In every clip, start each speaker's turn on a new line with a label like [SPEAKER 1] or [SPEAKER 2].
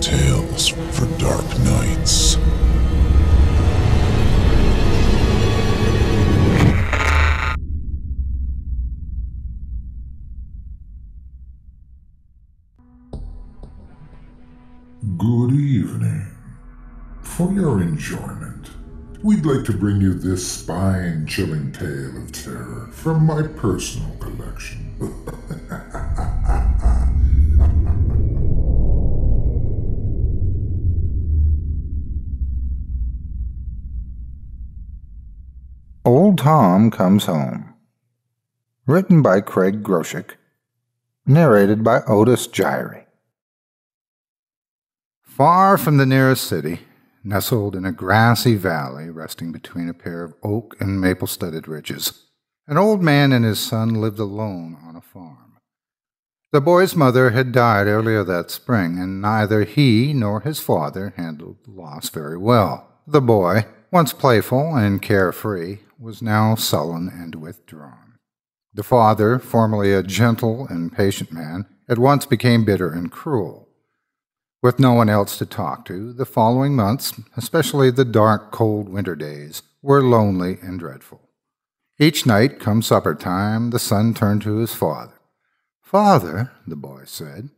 [SPEAKER 1] chilling tales for dark nights.
[SPEAKER 2] Good evening. For your enjoyment, we'd like to bring you this spine-chilling tale of terror from my personal collection.
[SPEAKER 3] Old Tom Comes Home. Written by Craig Groshek. Narrated by Otis Jiry. Far from the nearest city, nestled in a grassy valley resting between a pair of oak and maple-studded ridges, an old man and his son lived alone on a farm. The boy's mother had died earlier that spring, and neither he nor his father handled the loss very well. The boy, once playful and carefree, was now sullen and withdrawn. The father, formerly a gentle and patient man, at once became bitter and cruel. With no one else to talk to, the following months, especially the dark, cold winter days, were lonely and dreadful. Each night, come supper time, the son turned to his father. "Father," the boy said,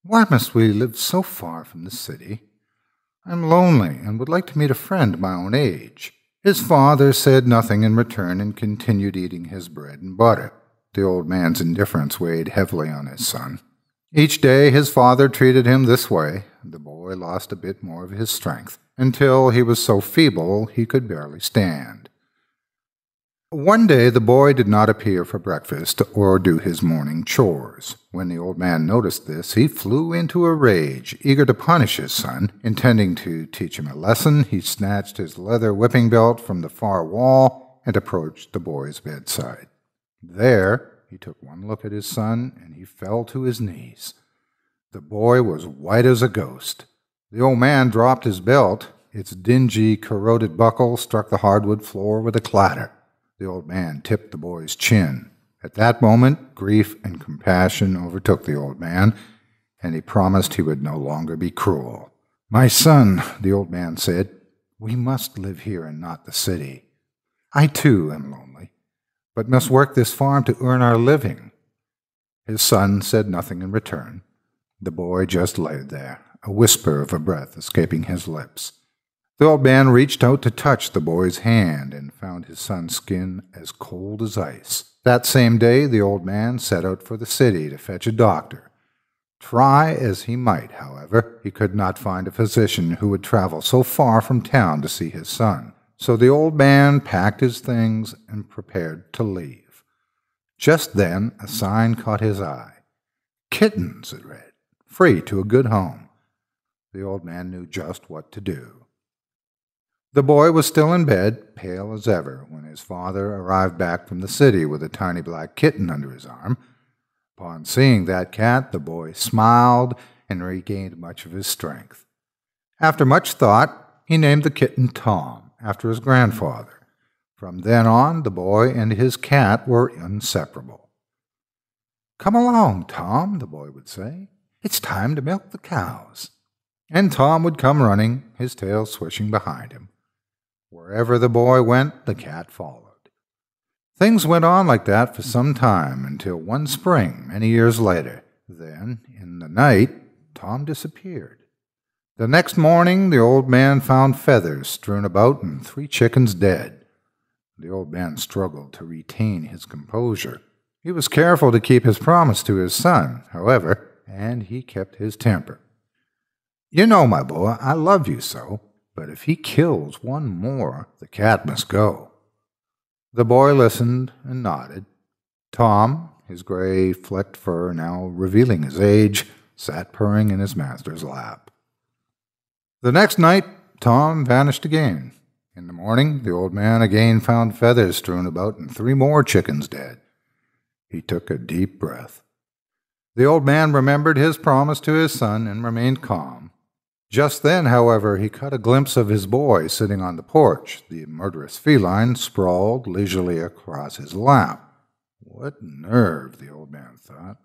[SPEAKER 3] "why must we live so far from the city? I'm lonely and would like to meet a friend my own age." His father said nothing in return and continued eating his bread and butter. The old man's indifference weighed heavily on his son. Each day his father treated him this way. The boy lost a bit more of his strength, until he was so feeble he could barely stand. One day the boy did not appear for breakfast or do his morning chores. When the old man noticed this, he flew into a rage, eager to punish his son. Intending to teach him a lesson, he snatched his leather whipping belt from the far wall and approached the boy's bedside. There, he took one look at his son, and he fell to his knees. The boy was white as a ghost. The old man dropped his belt. Its dingy, corroded buckle struck the hardwood floor with a clatter. The old man tipped the boy's chin. At that moment, grief and compassion overtook the old man, and he promised he would no longer be cruel. "My son," the old man said, "we must live here and not the city. I, too, am lonely, but must work this farm to earn our living." His son said nothing in return. The boy just lay there, a whisper of a breath escaping his lips. The old man reached out to touch the boy's hand and found his son's skin as cold as ice. That same day, the old man set out for the city to fetch a doctor. Try as he might, however, he could not find a physician who would travel so far from town to see his son. So the old man packed his things and prepared to leave. Just then a sign caught his eye. "Kittens," it read, "free to a good home." The old man knew just what to do. The boy was still in bed, pale as ever, when his father arrived back from the city with a tiny black kitten under his arm. Upon seeing that cat, the boy smiled and regained much of his strength. After much thought, he named the kitten Tom, after his grandfather. From then on, the boy and his cat were inseparable. "Come along, Tom," the boy would say. "It's time to milk the cows." And Tom would come running, his tail swishing behind him. Wherever the boy went, the cat followed. Things went on like that for some time, until one spring, many years later. Then, in the night, Tom disappeared. The next morning, the old man found feathers strewn about and 3 chickens dead. The old man struggled to retain his composure. He was careful to keep his promise to his son, however, and he kept his temper. "You know, my boy, I love you so, but if he kills one more, the cat must go." The boy listened and nodded. Tom, his gray, flecked fur now revealing his age, sat purring in his master's lap. The next night, Tom vanished again. In the morning, the old man again found feathers strewn about and 3 more chickens dead. He took a deep breath. The old man remembered his promise to his son and remained calm. Just then, however, he caught a glimpse of his boy sitting on the porch, the murderous feline sprawled leisurely across his lap. What nerve, the old man thought.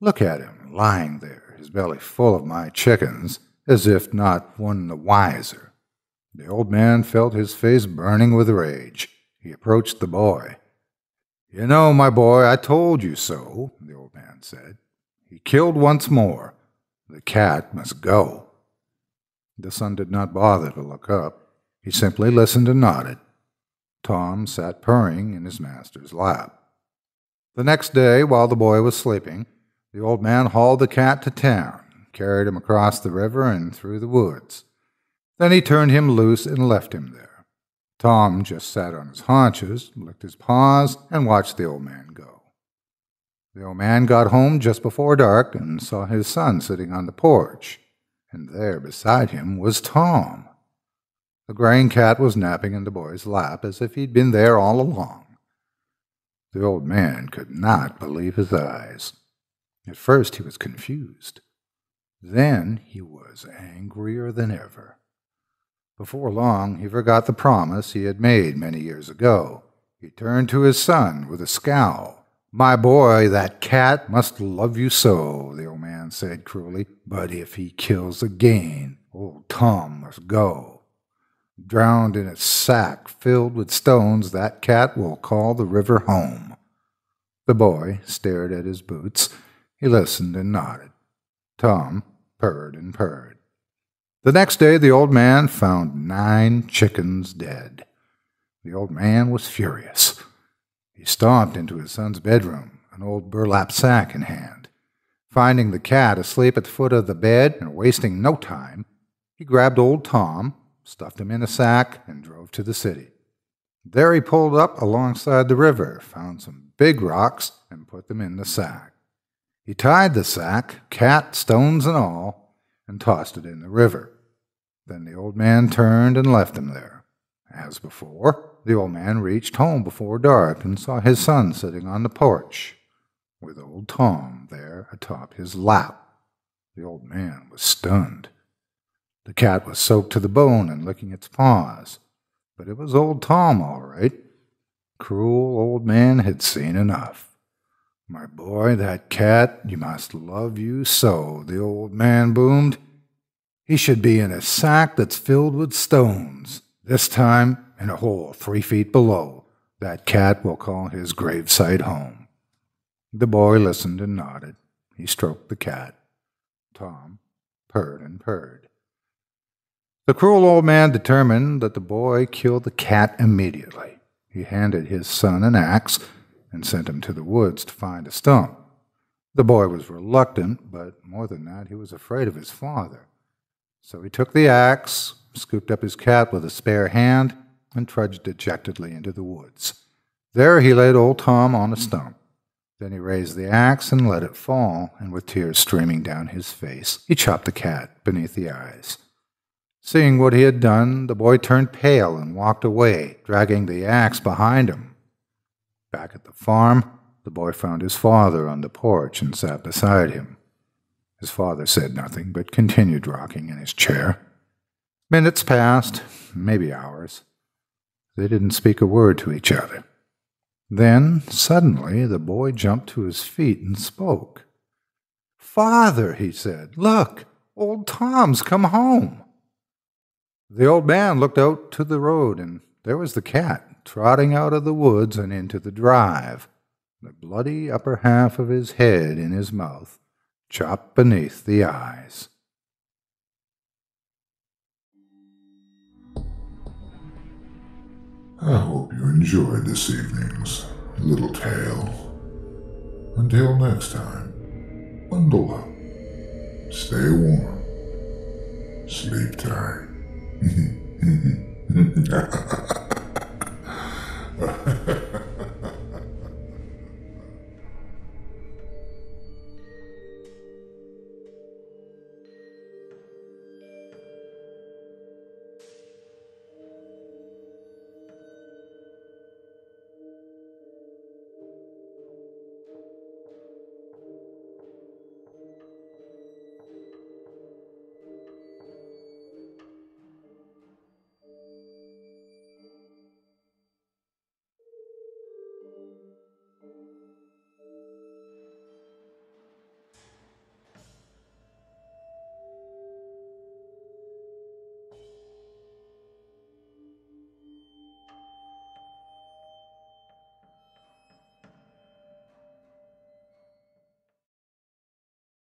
[SPEAKER 3] Look at him, lying there, his belly full of my chickens, as if not one the wiser. The old man felt his face burning with rage. He approached the boy. "You know, my boy, I told you so," the old man said. "He killed once more. The cat must go." The son did not bother to look up. He simply listened and nodded. Tom sat purring in his master's lap. The next day, while the boy was sleeping, the old man hauled the cat to town, carried him across the river and through the woods. Then he turned him loose and left him there. Tom just sat on his haunches, licked his paws, and watched the old man go. The old man got home just before dark and saw his son sitting on the porch, and there beside him was Tom. The graying cat was napping in the boy's lap as if he'd been there all along. The old man could not believe his eyes. At first he was confused. Then he was angrier than ever. Before long he forgot the promise he had made many years ago. He turned to his son with a scowl. "My boy, that cat must love you so," the old man said cruelly. "But if he kills again, old Tom must go. Drowned in a sack filled with stones, that cat will call the river home." The boy stared at his boots. He listened and nodded. Tom purred and purred. The next day the old man found 9 chickens dead. The old man was furious. He stomped into his son's bedroom, an old burlap sack in hand. Finding the cat asleep at the foot of the bed and wasting no time, he grabbed old Tom, stuffed him in a sack, and drove to the city. There he pulled up alongside the river, found some big rocks, and put them in the sack. He tied the sack, cat, stones, and all, and tossed it in the river. Then the old man turned and left him there. As before, the old man reached home before dark and saw his son sitting on the porch, with old Tom there atop his lap. The old man was stunned. The cat was soaked to the bone and licking its paws, but it was old Tom all right. Cruel old man had seen enough. "My boy, that cat, you must love you so," the old man boomed. "He should be in a sack that's filled with stones. This time, in a hole 3 feet below. That cat will call his gravesite home." The boy listened and nodded. He stroked the cat. Tom purred and purred. The cruel old man determined that the boy kill the cat immediately. He handed his son an axe and sent him to the woods to find a stump. The boy was reluctant, but more than that, he was afraid of his father. So he took the axe, scooped up his cat with a spare hand, and trudged dejectedly into the woods. There he laid old Tom on a stump. Then he raised the axe and let it fall, and with tears streaming down his face, he chopped the cat beneath the eyes. Seeing what he had done, the boy turned pale and walked away, dragging the axe behind him. Back at the farm, the boy found his father on the porch and sat beside him. His father said nothing, but continued rocking in his chair. Minutes passed, maybe hours. They didn't speak a word to each other. Then, suddenly, the boy jumped to his feet and spoke. "Father," he said, "look, old Tom's come home." The old man looked out to the road, and there was the cat, trotting out of the woods and into the drive, the bloody upper half of his head in his mouth, chopped beneath the eyes.
[SPEAKER 2] I hope you enjoyed this evening's little tale. Until next time, bundle up, stay warm, sleep tight.